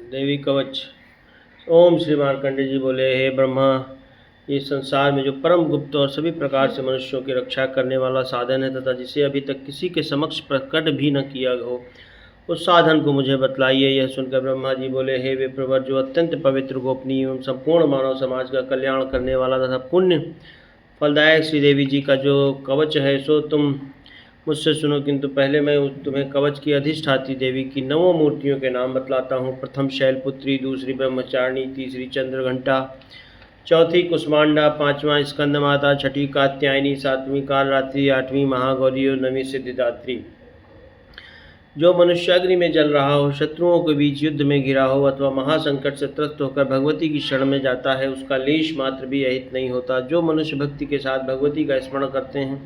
देवी कवच। ओम श्री मार्कंडे जी बोले, हे ब्रह्मा, इस संसार में जो परम गुप्त और सभी प्रकार से मनुष्यों की रक्षा करने वाला साधन है तथा जिसे अभी तक किसी के समक्ष प्रकट भी न किया हो, उस साधन को मुझे बतलाइए। यह सुनकर ब्रह्मा जी बोले, हे विप्रवर, जो अत्यंत पवित्र, गोपनीय एवं संपूर्ण मानव समाज का कल्याण करने वाला तथा पुण्य फलदायक श्री देवी जी का जो कवच है, सो तुम मुझसे सुनो। किंतु पहले मैं तुम्हें कवच की अधिष्ठात्री देवी की 9 मूर्तियों के नाम बतलाता हूँ। प्रथम शैलपुत्री, दूसरी ब्रह्मचारिणी, तीसरी चंद्रघंटा, चौथी कुष्मांडा, पांचवा स्कंद माता, छठी कात्यायनी, सातवीं कालरात्रि, आठवीं महागौरी और 9वीं सिद्धिदात्री। जो मनुष्य अग्नि में जल रहा हो, शत्रुओं के बीच युद्ध में घिरा हो अथवा महासंकट से त्रस्त होकर भगवती की शरण में जाता है, उसका लेश मात्र भी अहित नहीं होता। जो मनुष्य भक्ति के साथ भगवती का स्मरण करते हैं,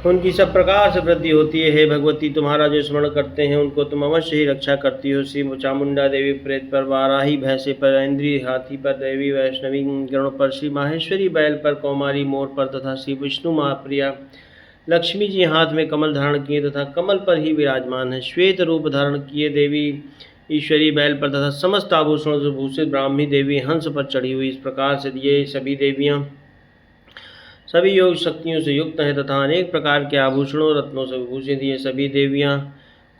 उनकी सब प्रकार से वृद्धि होती है। हे भगवती, तुम्हारा जो स्मरण करते हैं उनको तुम अवश्य ही रक्षा करती हो। श्री चामुंडा देवी प्रेत पर, वाराही भैंसे पर, इंद्री हाथी पर, देवी वैष्णवी गरुड़ पर, श्री माहेश्वरी बैल पर, कौमारी मोर पर तथा श्री विष्णु महाप्रिया लक्ष्मी जी हाथ में कमल धारण किए तथा कमल पर ही विराजमान है। श्वेत रूप धारण किए देवी ईश्वरी बैल पर तथा समस्त आभूषणों से भूषित ब्राह्मी देवी हंस पर चढ़ी हुई। इस प्रकार से ये सभी देवियां सभी योग शक्तियों से युक्त हैं तथा अनेक प्रकार के आभूषणों रत्नों से विभूषित। ये सभी देवियां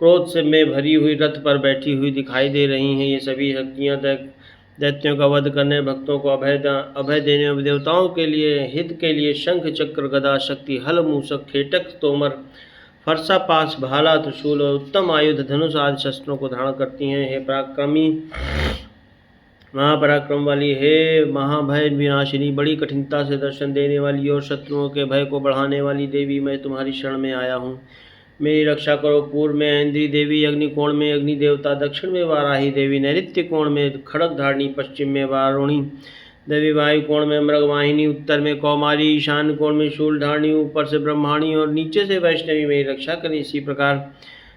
क्रोध से में भरी हुई रथ पर बैठी हुई दिखाई दे रही हैं। ये सभी शक्तियां दैत्यों का वध करने, भक्तों को अभय देने और देवताओं के लिए हित के लिए शंख चक्र गदा शक्ति हल मूसक खेटक तोमर फरसा पास भाला त्रिशूल और उत्तम आयुध धनुष आदि शस्त्रों को धारण करती हैं। हे पराक्रमी महापराक्रम वाली, हे महाभय विनाशिनी, बड़ी कठिनता से दर्शन देने वाली और शत्रुओं के भय को बढ़ाने वाली देवी, मैं तुम्हारी शरण में आया हूँ। मेरी रक्षा करो। पूर्व में इंद्री देवी, अग्नि कोण में अग्नि देवता, दक्षिण में वाराही देवी, नैऋत्य कोण में खड़ग धारणी, पश्चिम में वारुणी देवी, वायु कोण में मृगवाहिनी, उत्तर में कौमारी, ईशान कोण में शूल धारणी, ऊपर से ब्रह्माणी और नीचे से वैष्णवी मेरी रक्षा करें। इसी प्रकार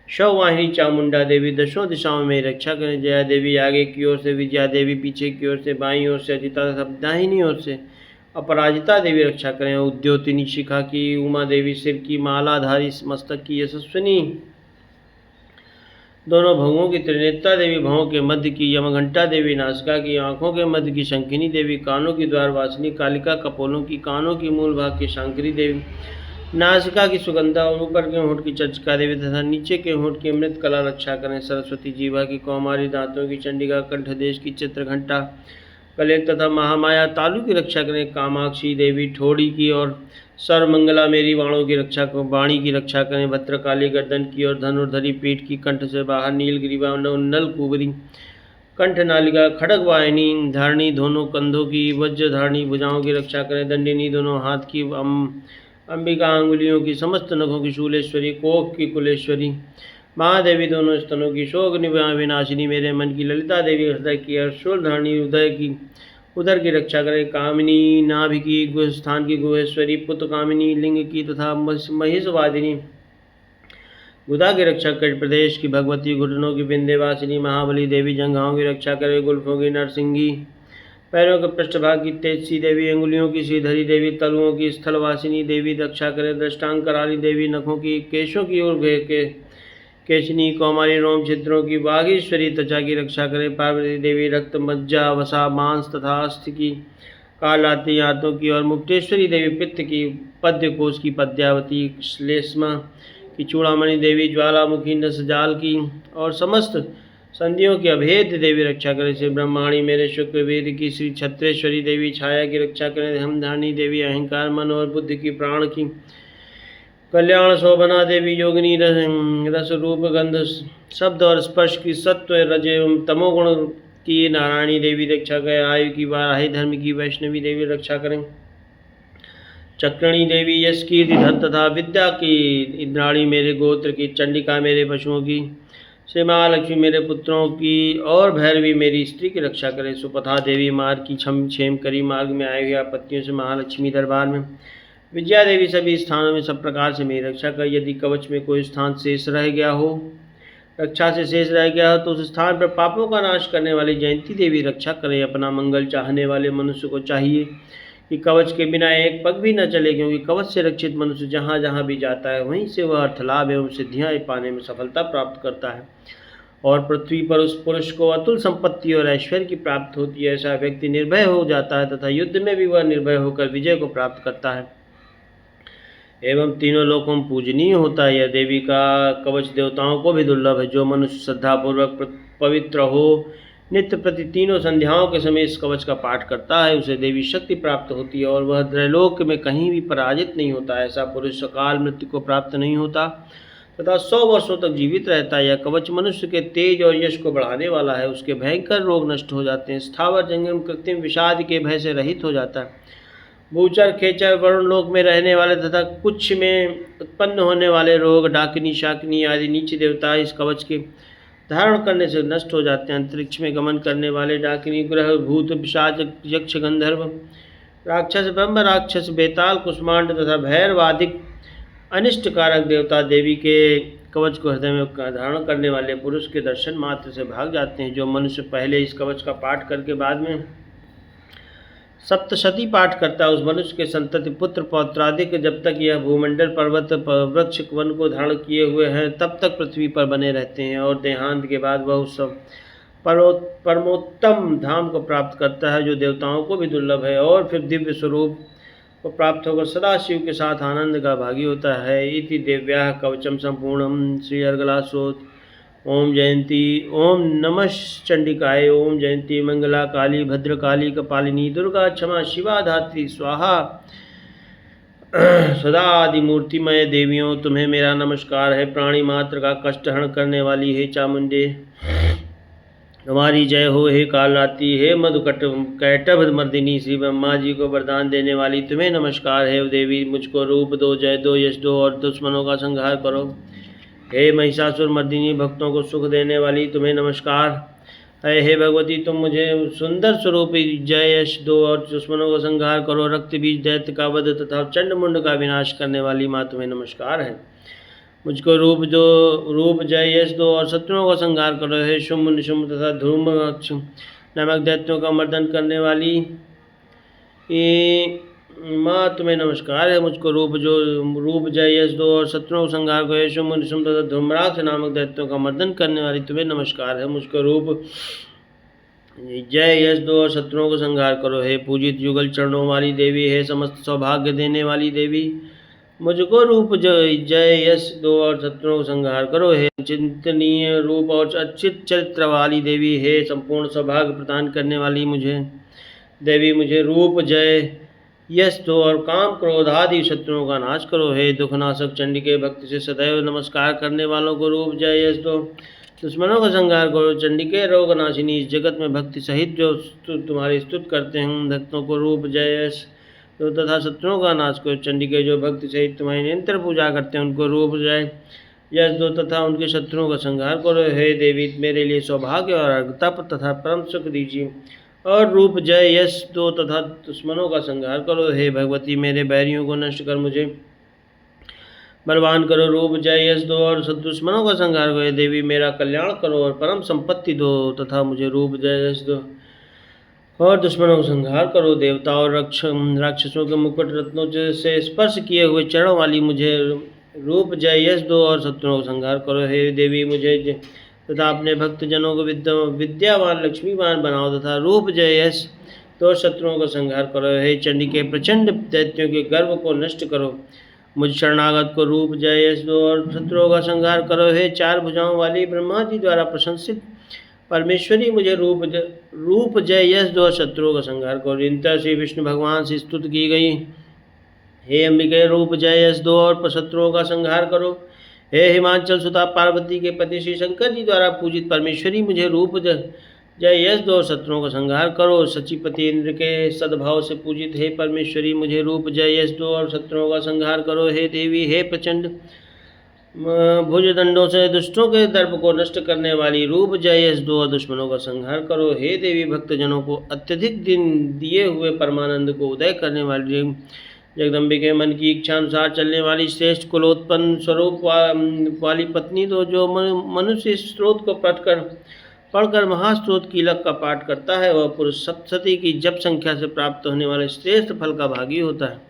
शववाहिनी चामुंडा देवी दशों दिशाओं में रक्षा करें। जया देवी आगे की ओर से, विजया देवी पीछे की ओर से, बाईं ओर से अजिता तथा दाहिनी ओर से अपराजिता देवी रक्षा करें। उद्योतिनी शिखा की, उमा देवी सिर की, मालाधारी मस्तक की, यशस्विनी दोनों भवों की, त्रिनेत्रा देवी भवों के मध्य की, यमघंटा देवी नासिका की, आंखों के मध्य की, शंखिनी देवी कानों की द्वारवासिनी, कालिका कपोलों की, कानों की मूल भाग की शांकरी देवी, नासिका की सुगंधा और ऊपर के होंठ की चर्चिका देवी तथा नीचे के होंठ की अमृत कला रक्षा करें। सरस्वती जीवा की, कौमारी दांतों की, चंडिका कंठ देश की, चित्रघंटा कलेक तथा महामाया तालु की रक्षा करें। कामाक्षी देवी ठोड़ी की और सर्वमंगला मेरी वाणों की रक्षा को वाणी की रक्षा करें। भद्रकाली गर्दन की और धनुर्धरी पीठ की, कंठ से बाहर नीलगिरीवा नल कुबरी कंठ नालिका, खड़ग वाहिनी धारणी दोनों कंधों की, वज्र धारणी भुजाओं की रक्षा करें। दंडिनी दोनों हाथ की, अंबिका अंगुलियों की, समस्त नखों की, शूलेश्वरी कोख की, कुलेश्वरी महादेवी दोनों स्तनों की, शोक विनाशिनी मेरे मन की, ललिता देवी हृदय की, अर्शूल धारणी उदय की उदर की रक्षा करें। कामिनी नाभि की, स्थान की, गुहेश्वरी पुत्र कामिनी लिंग की तथा महिषवादिनी गुदा की रक्षा कर। प्रदेश की भगवती, घुटनों की विंध्यवासिनी महाबली देवी जंघाओं की रक्षा करे। गुल्फों की नरसिंगी, पैरों के पृष्ठभाग की तेजसी देवी, अंगुलियों की श्रीधरी देवी, तलुओं की स्थलवासिनी देवी रक्षा करे। दृष्टांग कराली देवी, नखों की, केशों की और के केशनी, कौमारी रोम छिद्रों की, वागीश्वरी त्वचा की रक्षा करे। पार्वती देवी रक्त मज्जा वसा मांस तथा अस्थि की, कालाती हाथों की और मुक्तेश्वरी देवी पित्त की, पद्य कोश की, पद्यावती श्लेष्मा की, चूड़ामणि देवी ज्वालामुखी नसजाल की और समस्त संधियों की अभेद देवी रक्षा करें। श्री ब्रह्माणी मेरे शुक्र वेद की, श्री छत्रेश्वरी देवी छाया की रक्षा करें। हमधानी देवी अहंकार मन और बुद्धि की, प्राण की, कल्याण शोभना देवी योगिनी रस रूप गंध शब्द और स्पर्श की, सत्व रज एवं तमोगुण की नारायणी देवी रक्षा करें। आयु की, वाराही धर्म की, वैष्णवी देवी रक्षा करें। चक्रणी देवी यश कीर्ति धन तथा विद्या की, इंद्राणी मेरे गोत्र की, चंडिका मेरे पशुओं की, श्री महालक्ष्मी मेरे पुत्रों की और भैरवी मेरी स्त्री की रक्षा करे। सुपथा देवी मार्ग की, क्षेम करी मार्ग में आए हुए आपत्तियों से महालक्ष्मी दरबार में। विजया देवी सभी स्थानों में सब प्रकार से मेरी रक्षा कर। यदि कवच में कोई स्थान शेष रह गया हो, रक्षा से शेष रह गया हो, तो उस स्थान पर पापों का नाश करने वाली जयंती देवी रक्षा करें। अपना मंगल चाहने वाले मनुष्य को चाहिए कि कवच के बिना एक पग भी न चले, क्योंकि कवच से रक्षित मनुष्य जहाँ जहाँ भी जाता है वहीं से वह अर्थलाभ एवं सिद्धियाँ पाने में सफलता प्राप्त करता है। और पृथ्वी पर उस पुरुष को अतुल संपत्ति और ऐश्वर्य की प्राप्त होती है। ऐसा व्यक्ति निर्भय हो जाता है तथा युद्ध में भी वह निर्भय होकर विजय को प्राप्त करता है एवं तीनों लोकों में पूजनीय होता है। यह देवी का कवच देवताओं को भी दुर्लभ है। जो मनुष्य श्रद्धापूर्वक पवित्र हो नित्य प्रति तीनों संध्याओं के समय इस कवच का पाठ करता है, उसे देवी शक्ति प्राप्त होती है और वह त्रैलोक में कहीं भी पराजित नहीं होता। ऐसा पुरुष सकाल मृत्यु को प्राप्त नहीं होता तथा 100 वर्षों तक जीवित रहता है। यह कवच मनुष्य के तेज और यश को बढ़ाने वाला है। उसके भयंकर रोग नष्ट हो जाते हैं। स्थावर जंगम कृत्रिम विषाद के भय से रहित हो जाता है। भूचर खेचर वरुण लोक में रहने वाले तथा कुछ में उत्पन्न होने वाले रोग डाकिनी शाकिनी आदि नीचे देवता इस कवच के धारण करने से नष्ट हो जाते हैं। अंतरिक्ष में गमन करने वाले डाकिनी ग्रह भूत पिशाच यक्ष गंधर्व राक्षस ब्रह्म राक्षस बेताल कुष्मांड तथा भैरवादिक अनिष्ट कारक देवता देवी के कवच को हृदय में धारण करने वाले पुरुष के दर्शन मात्र से भाग जाते हैं। जो मनुष्य पहले इस कवच का पाठ करके बाद में सप्तशती पाठ करता है, उस मनुष्य के संतति पुत्र पौत्रादिक जब तक यह भूमंडल पर्वत वृक्ष वन को धारण किए हुए हैं तब तक पृथ्वी पर बने रहते हैं और देहांत के बाद वह उस परमोत्तम धाम को प्राप्त करता है जो देवताओं को भी दुर्लभ है और फिर दिव्य स्वरूप को प्राप्त होकर सदाशिव के साथ आनंद का भागी होता है। इति देव्याः कवचम संपूर्णम। श्री अर्गला स्तोत्र। ओम जयंती ओम नमः चंडिकाय ओम जयंती मंगला काली भद्रकाली कपालिनी दुर्गा क्षमा शिवा धात्री स्वाहा सदा आदि मूर्तिमय देवियों तुम्हें मेरा नमस्कार है। प्राणी मात्र का कष्ट हरण करने वाली हे चामुंडे हमारी जय हो। हे कालरात्रि हे मधुकट कैटभ मर्दिनी श्री ब्रह्मा जी को वरदान देने वाली तुम्हें नमस्कार है। देवी मुझको रूप दो जय दो यश दो और दुश्मनों का संहार करो। हे महिषासुर मर्दिनी भक्तों को सुख देने वाली तुम्हें नमस्कार है। हे भगवती तुम मुझे सुंदर स्वरूप जय यश दो और दुश्मनों का संहार करो। रक्त बीज दैत्य का वध तथा चंड मुंड का विनाश करने वाली माँ तुम्हें नमस्कार है। मुझको रूप जय यश दो और शत्रुओं का संहार करो। हे शुंभ निशुंभ तथा ध्रुम नामक दैत्यों का मर्दन करने वाली माँ तुम्हें नमस्कार है। मुझको रूप जय यश दो और शत्रुओं का संहार करो। हे शुंभ निशुंभ तथा धूम्राक्ष नामक दैत्यों का मर्दन करने वाली तुम्हें नमस्कार है। मुझको रूप जय यश दो और शत्रुओं का संहार करो। हे पूजित युगल चरणों वाली देवी हे समस्त सौभाग्य देने वाली देवी मुझको रूप जय यश दो और शत्रुओं का संहार करो। हे चिंतनीय रूप और अच्युत चरित्र वाली देवी हे संपूर्ण सौभाग्य प्रदान करने वाली मुझे रूप जय यश दो और काम क्रोध आदि शत्रुओं का नाश करो। हे दुखनाशक चंडिके भक्ति से सदैव नमस्कार करने वालों को रूप जय यश दो दुश्मनों का संहार करो। चंडिके रोग नाशिनी इस जगत में भक्ति सहित जो तुम्हारी स्तुत करते हैं भक्तों को रूप जय यश तो तथा शत्रुओं का नाश करो। चंडिके जो भक्ति सहित तुम्हारी निरंतर पूजा करते हैं उनको रूप जय यश दो तथा उनके शत्रुओं का संहार करो। हे देवी मेरे लिए सौभाग्य और अर्घता तथा परम सुख दीजिए और रूप जय यश दो तथा दुश्मनों का संहार करो। हे भगवती मेरे बैरियों को नष्ट कर मुझे बलवान करो। रूप जय यश दो और दुश्मनों का संहार करो। हे देवी मेरा कल्याण करो और परम संपत्ति दो तथा मुझे रूप जय यश दो और दुश्मनों का संहार करो। देवता और राक्षसों के मुकुट रत्नों से स्पर्श किए हुए चरणों वाली मुझे रूप जय यश दो और शत्रुओं का संहार करो। हे देवी मुझे तथा अपने भक्तजनों को विद्यावान लक्ष्मीवान बनाओ तथा रूप जय यश दो शत्रुओं का संहार करो। हे चंडिके प्रचंड दैत्यों के गर्व को नष्ट करो। मुझ शरणागत को रूप जय यश दो और शत्रुओं का संहार करो। हे चार भुजाओं वाली ब्रह्मा जी द्वारा प्रशंसित परमेश्वरी मुझे रूप जय यश दो शत्रुओं का संहार करो। इंद्र श्री विष्णु भगवान से स्तुत की गई हे अंबिके रूप जय यश दो और शत्रुओं का संहार करो। हे हिमाचल सुता पार्वती के पति श्री शंकर जी द्वारा पूजित परमेश्वरी मुझे रूप जय यश दो शत्रुओं का संहार करो। सचिपति इंद्र के सद्भाव से पूजित हे परमेश्वरी मुझे रूप जय यश दो और शत्रुओं का संहार करो। हे देवी हे प्रचंड भुजदंडों से दुष्टों के दर्प को नष्ट करने वाली रूप जय यश दो और दुश्मनों का संहार करो। हे देवी भक्तजनों को अत्यधिक दिन दिए हुए परमानंद को उदय करने वाली जगदम्बिके मन की इच्छा अनुसार चलने वाली श्रेष्ठ कुलोत्पन्न स्वरूप वाली पत्नी दो। जो मनुष्य इस स्त्रोत को पढ़कर महास्त्रोत कीलक का पाठ करता है वह पुरुष सप्तशती की जप संख्या से प्राप्त होने वाले श्रेष्ठ फल का भागी होता है।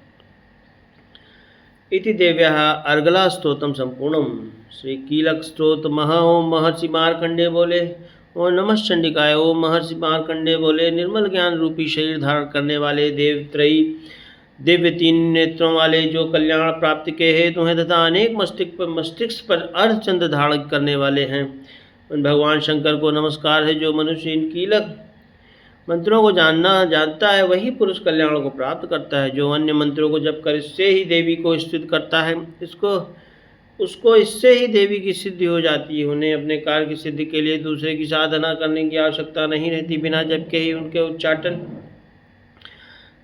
इति देव्याः अर्गला स्तोत्रम संपूर्णम। श्री कीलक स्तोत्र महा ओम महर्षि मार्कंडे बोले। ओम नमः चंडिकाय। ओम महर्षि मार्कंडे बोले। निर्मल ज्ञान रूपी शरीर धारण करने वाले देवत्रयी दिव्य 3 नेत्रों वाले जो कल्याण प्राप्ति के हेतु हैं तथा अनेक मस्तिष्क पर अर्धचंद्र धारण करने वाले हैं, उन भगवान शंकर को नमस्कार है। जो मनुष्य इन कीलक मंत्रों को जानता है वही पुरुष कल्याण को प्राप्त करता है। जो अन्य मंत्रों को जप कर इससे ही देवी को स्तुति करता है उसको इससे ही देवी की सिद्धि हो जाती है। उन्हें अपने कार्य की सिद्धि के लिए दूसरे की साधना करने की आवश्यकता नहीं रहती। बिना जप के ही उनके उच्चाटन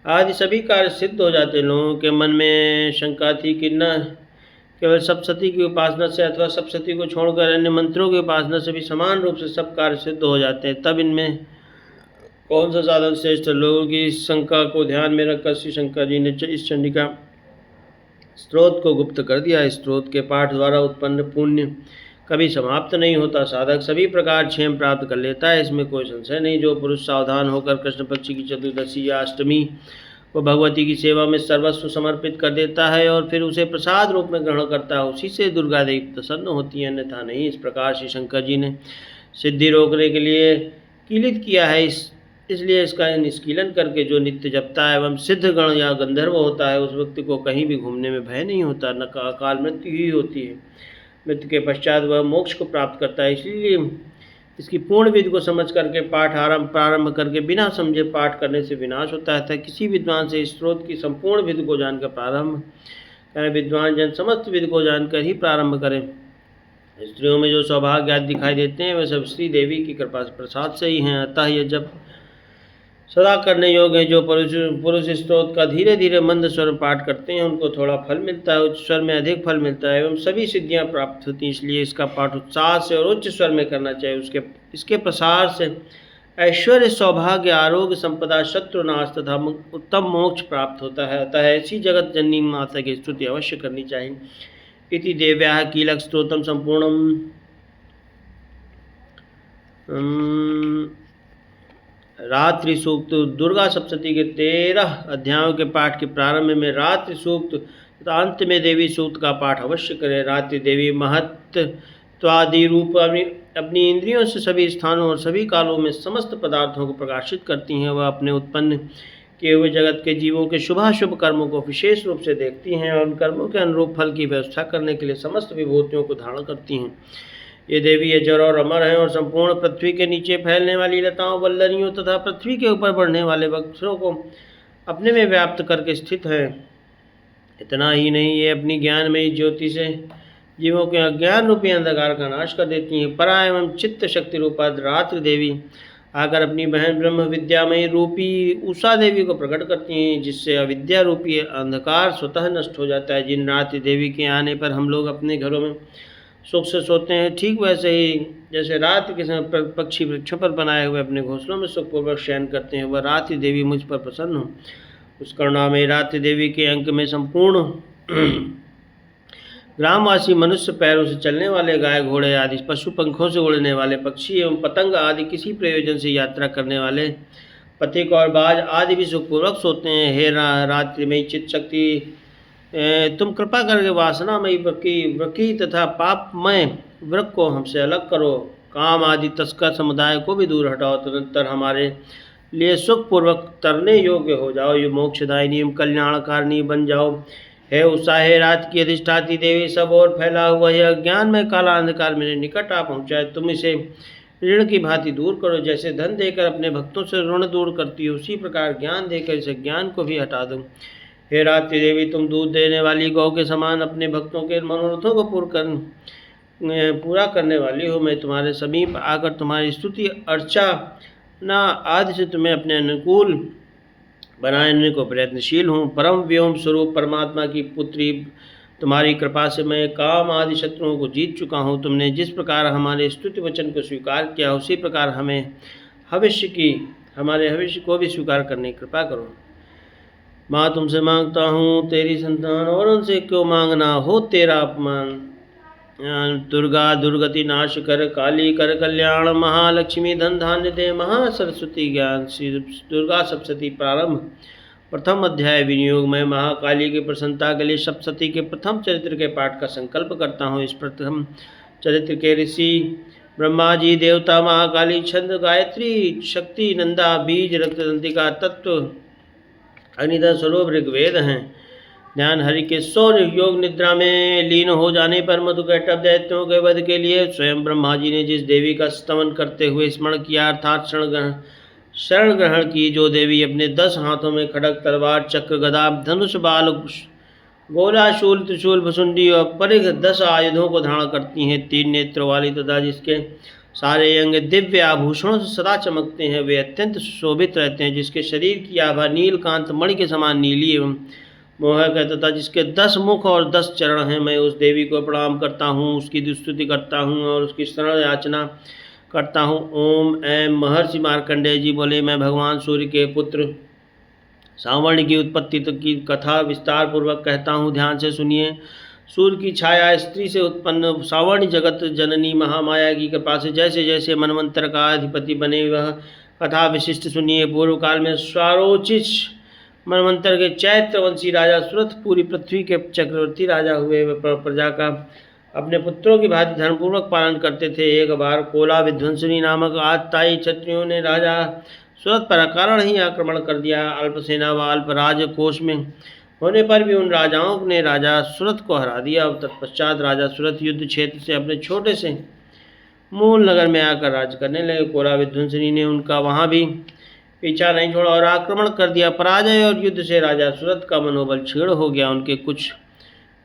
आदि सभी कार्य सिद्ध हो जाते। लोगों के मन में शंका थी कि न केवल सप्तशती की उपासना से अथवा सप्तशती को छोड़कर अन्य मंत्रों की उपासना से भी समान रूप से सब कार्य सिद्ध हो जाते हैं, तब इनमें कौन सा साधन श्रेष्ठ। लोगों की इस शंका को ध्यान में रखकर श्री शंकर जी ने इस चंडिका स्त्रोत को गुप्त कर दिया। इस स्त्रोत के पाठ द्वारा उत्पन्न पुण्य कभी समाप्त नहीं होता। साधक सभी प्रकार क्षेम प्राप्त कर लेता है, इसमें कोई संशय नहीं। जो पुरुष सावधान होकर कृष्ण पक्ष की चतुर्दशी या अष्टमी को भगवती की सेवा में सर्वस्व समर्पित कर देता है और फिर उसे प्रसाद रूप में ग्रहण करता है, उसी से दुर्गा देवी प्रसन्न होती है, अन्यथा नहीं। इस प्रकार श्री शंकर जी ने सिद्धि रोकने के लिए कीलित किया है। इसलिए इसका निष्कीलन करके जो नित्य जपता है एवं सिद्ध गण या गंधर्व होता है, उस व्यक्ति को कहीं भी घूमने में भय नहीं होता, न अकाल मृत्यु ही होती है। मृत्यु के पश्चात वह मोक्ष को प्राप्त करता है। इसलिए इसकी पूर्ण विधि को समझ करके पाठ प्रारंभ करके बिना समझे पाठ करने से विनाश होता है। किसी विद्वान से इस स्रोत की संपूर्ण विधि को जानकर प्रारंभ करें। विद्वान जन समस्त विधि को जानकर ही प्रारंभ करें। स्त्रियों में जो सौभाग्य आदि दिखाई देते हैं वे सब श्री देवी की कृपा प्रसाद से ही हैं। अतः यह जब सदा करने योग्य है। जो पुरुष स्त्रोत का धीरे धीरे मंद स्वर में पाठ करते हैं उनको थोड़ा फल मिलता है, उच्च स्वर में अधिक फल मिलता है एवं सभी सिद्धियां प्राप्त होती हैं। इसलिए इसका पाठ उत्साह से और उच्च स्वर में करना चाहिए। इसके प्रसार से ऐश्वर्य, सौभाग्य, आरोग्य, संपदा, शत्रुनाश तथा उत्तम मोक्ष प्राप्त होता है। अतः ऐसी जगत जननी माता की स्तुति अवश्य करनी चाहिए। इति देव्याः कीलक स्तोत्रम संपूर्णम। रात्रि सूक्त। दुर्गा सप्तशती के 13 अध्यायों के पाठ के प्रारंभ में रात्रि सूक्त तथा अंत में देवी सूक्त का पाठ अवश्य करें। रात्रि देवी महत्वादि रूप अपनी इंद्रियों से सभी स्थानों और सभी कालों में समस्त पदार्थों को प्रकाशित करती हैं। वह अपने उत्पन्न किए हुए जगत के जीवों के शुभाशुभ कर्मों को विशेष रूप से देखती हैं और उन कर्मों के अनुरूप फल की व्यवस्था करने के लिए समस्त विभूतियों को धारण करती हैं। ये देवी अजर और अमर हैं और संपूर्ण पृथ्वी के नीचे फैलने वाली लताओं, वल्लरियों तथा पृथ्वी के ऊपर बढ़ने वाले वृक्षों को अपने में व्याप्त करके स्थित है। इतना ही नहीं, ये अपनी ज्ञानमयी ज्योति से जीवों के अज्ञान रूपी अंधकार का नाश कर देती हैं। परा एवं चित्त शक्ति रूपा रात्रि देवी आकर अपनी बहन ब्रह्म विद्यामयी रूपी उषा देवी को प्रकट करती हैं, जिससे अविद्या रूपी अंधकार स्वतः नष्ट हो जाता है। जिन रात्रि देवी के आने पर हम लोग अपने घरों में सुख से सोते हैं, ठीक वैसे ही जैसे रात के समय पक्षी वृक्षों पर बनाए हुए अपने घोंसलों में सुखपूर्वक शयन करते हैं, वह रात्रि देवी मुझ पर प्रसन्न हो। उस करुणामयी रात्रि देवी के अंक में संपूर्ण ग्रामवासी मनुष्य, पैरों से चलने वाले गाय, घोड़े आदि पशु, पंखों से उड़ने वाले पक्षी एवं पतंग आदि किसी प्रयोजन से यात्रा करने वाले पथिक और बाज आदि भी सुखपूर्वक सोते हैं। हे रात्रि में चित्त शक्ति, तुम कृपा करके वासनामयी वृकी तथा पापमय वृक को हमसे अलग करो। काम आदि तस्कर समुदाय को भी दूर हटाओ। तदनंतर हमारे लिए सुखपूर्वक तरने योग्य हो जाओ। ये मोक्षदायिनी एवं कल्याणकारिणी बन जाओ। हे उषा, हे रात की अधिष्ठाती देवी, सब और फैला हुआ यह अज्ञान में काला अंधकार मेरे निकट आ पहुँचाए। तुम इसे ऋण की भांति दूर करो। जैसे धन देकर अपने भक्तों से ऋण दूर करती हो, उसी प्रकार ज्ञान देकर इस ज्ञान को भी हटा दो। हे रात्रि देवी, तुम दूध देने वाली गौ के समान अपने भक्तों के मनोरथों को पूरा करने वाली हो। मैं तुम्हारे समीप आकर तुम्हारी स्तुति अर्चना आदि से तुम्हें अपने अनुकूल बनाने को प्रयत्नशील हूँ। परम व्योम स्वरूप परमात्मा की पुत्री, तुम्हारी कृपा से मैं काम आदि शत्रुओं को जीत चुका हूँ। तुमने जिस प्रकार हमारे स्तुति वचन को स्वीकार किया, उसी प्रकार हमारे भविष्य को भी स्वीकार करने की कृपा करो। माँ, तुमसे मांगता हूँ तेरी संतान, और उनसे क्यों मांगना हो तेरा अपमान। दुर्गा दुर्गति नाश कर, काली कर कल्याण, महालक्ष्मी धन धान्य दे, महासरस्वती ज्ञान। श्री दुर्गा सप्तशती प्रारंभ। प्रथम अध्याय विनियोग। मैं महाकाली की प्रसन्नता के लिए सप्तशती के प्रथम चरित्र के पाठ का संकल्प करता हूँ। इस प्रथम चरित्र के ऋषि ब्रह्मा जी, देवता महाकाली, छंद, गायत्री, शक्ति, नंदा, बीज, रक्ततंत्रिका, तत्व, अग्निधर स्वरूप ऋग्वेद हैं। ध्यान। हरि के सौर योग निद्रा में लीन हो जाने पर मधुकैटभ दैत्यों के वध के लिए स्वयं ब्रह्मा जी ने जिस देवी का स्तमन करते हुए स्मरण किया, अर्थात शरण ग्रहण की, जो देवी अपने 10 हाथों में खड्ग, तलवार, चक्र, गदा, धनुष, बाल, गोला, शूल, त्रिशूल, भुसुंडी और परिघ 10 आयुधों को धारण करती हैं, 3 नेत्र वाली तथा जिसके सारे अंग दिव्य आभूषणों से सदा चमकते हैं, वे अत्यंत शोभित रहते हैं, जिसके शरीर की आभा नीलकांत मणि के समान नीली एवं मोहक है तथा जिसके 10 मुख और 10 चरण हैं। मैं उस देवी को प्रणाम करता हूँ, उसकी स्तुति करता हूँ और उसकी शरण याचना करता हूँ। ओम ऐं। महर्षि मार्कंडेय जी बोले, मैं भगवान सूर्य के पुत्र सावर्ण की उत्पत्ति की कथा विस्तार पूर्वक कहता हूँ, ध्यान से सुनिए। सूर्य की छाया स्त्री से उत्पन्न सावर्ण जगत जननी महामाया की कृपा से जैसे जैसे मनवंतर का अधिपति बने, वह कथा विशिष्ट सुनिए। पूर्व काल में स्वारोचिष मनवंतर के चैत्रवंशी राजा सुरथ पूरी पृथ्वी के चक्रवर्ती राजा हुए। वे प्रजा का अपने पुत्रों की भांति धर्मपूर्वक पालन करते थे। एक बार कोला विध्वंसनी नामक आतताई क्षत्रियों ने राजा सुरथ पर अकारण ही आक्रमण कर दिया। अल्प सेना व अल्प राजकोष में होने पर भी उन राजाओं ने राजा सुरथ को हरा दिया। तत्पश्चात राजा सुरथ युद्ध क्षेत्र से अपने छोटे से मूल नगर में आकर राज करने लगे। कोला विध्वंसनी ने उनका वहाँ भी पीछा नहीं छोड़ा और आक्रमण कर दिया। पराजय और युद्ध से राजा सुरथ का मनोबल क्षीण हो गया। उनके कुछ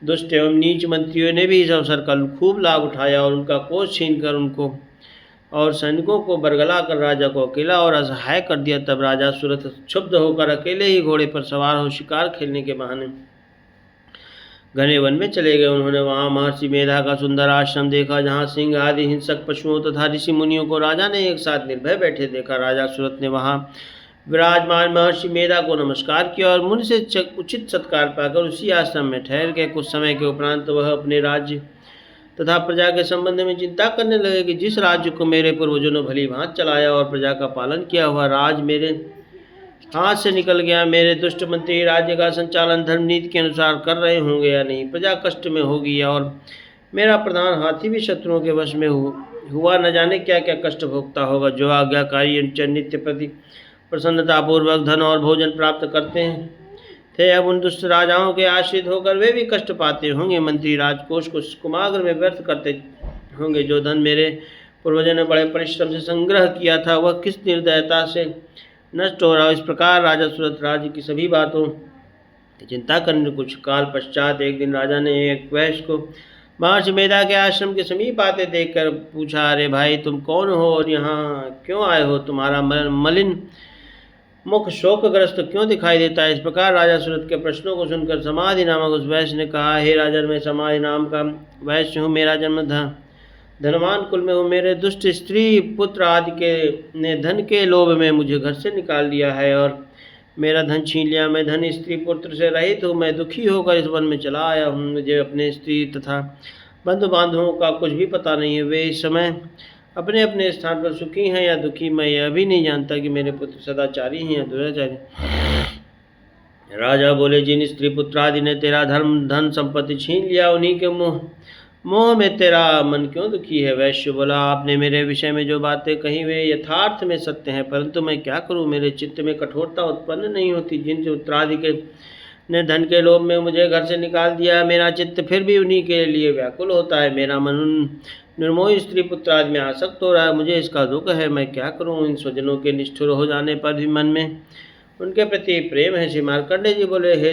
दुष्ट एवं नीच मंत्रियों ने भी इस अवसर का खूब लाभ उठाया और उनका कोष छीनकर उनको और सैनिकों को बरगला कर राजा को अकेला और असहाय कर दिया। तब राजा सुरथ क्षुब्ध होकर अकेले ही घोड़े पर सवार हो शिकार खेलने के बहाने घने वन में चले गए। उन्होंने वहां महर्षि मेधा का सुंदर आश्रम देखा, जहां सिंह आदि हिंसक पशुओं तथा ऋषि मुनियों को राजा ने एक साथ निर्भय बैठे देखा। राजा सुरथ ने वहां विराजमान महर्षि मेधा को नमस्कार किया और मुनि से उचित सत्कार पाकर उसी आश्रम में ठहर गए। कुछ समय के उपरांत वह अपने राज्य तथा प्रजा के संबंध में चिंता करने लगे कि जिस राज्य को मेरे पूर्वजों ने भली भांति चलाया और प्रजा का पालन किया, वह राज मेरे हाथ से निकल गया। मेरे दुष्ट मंत्री राज्य का संचालन धर्म नीति के अनुसार कर रहे होंगे या नहीं, प्रजा कष्ट में होगी और मेरा प्रधान हाथी भी शत्रुओं के वश में हुआ, न जाने क्या क्या कष्ट भोगता होगा। जो आज्ञाकारी नित्य प्रति प्रसन्नतापूर्वक धन और भोजन प्राप्त करते थे, अब उन दुष्ट राजाओं के आश्रित होकर वे भी कष्ट पाते होंगे। मंत्री राजकोष को कुमाग्र में व्यर्थ करते होंगे। जो धन मेरे पूर्वजों ने बड़े परिश्रम से संग्रह किया था, वह किस निर्दयता से नष्ट हो रहा। इस प्रकार राजा सुरथ राज्य की सभी बातों की चिंता करने कुछ काल पश्चात एक दिन राजा ने एक वैश्य को महर्षि मेधा के आश्रम के समीप आते देखकर पूछा, अरे भाई, तुम कौन हो और यहाँ क्यों आए हो? तुम्हारा मलिन मुख शोकग्रस्त क्यों दिखाई देता है? इस प्रकार राजा सुरथ के प्रश्नों को सुनकर समाधि नामक उस वैश्य ने कहा, हे राजन, मैं समाधि नाम का वैश्य हूँ। मेरा जन्म धनवान कुल में हूँ। मेरे दुष्ट स्त्री पुत्र आदि के ने धन के लोभ में मुझे घर से निकाल दिया है और मेरा धन छीन लिया। मैं धन स्त्री पुत्र से रहित हूँ। मैं दुखी होकर इस वन में चला आया हूँ। मुझे अपने स्त्री तथा बंधु बांधवों का कुछ भी पता नहीं है। वे इस समय अपने अपने स्थान पर सुखी हैं या दुखी। मैं यह भी नहीं जानता कि मेरे पुत्र सदाचारी हैं या दुराचारी। राजा बोले, जिन स्त्री पुत्र आदि ने तेरा धर्म धन संपत्ति छीन लिया, उन्हीं के मोह में तेरा मन क्यों दुखी है? वैश्य बोला, आपने मेरे विषय में जो बातें कही वे यथार्थ में सत्य हैं, परंतु मैं क्या करूं? मेरे चित्त में कठोरता उत्पन्न नहीं होती। जिन पुत्रादि के ने धन के लोभ में मुझे घर से निकाल दिया, मेरा चित्त फिर भी उन्हीं के लिए व्याकुल होता है। मेरा मन उन निर्मोही स्त्री पुत्र आदि में आसक्त हो रहा है। मुझे इसका दुख है। मैं क्या करूं? इन स्वजनों के निष्ठुर हो जाने पर भी मन में उनके प्रति प्रेम है। श्री मार्कंडेय जी बोले, हे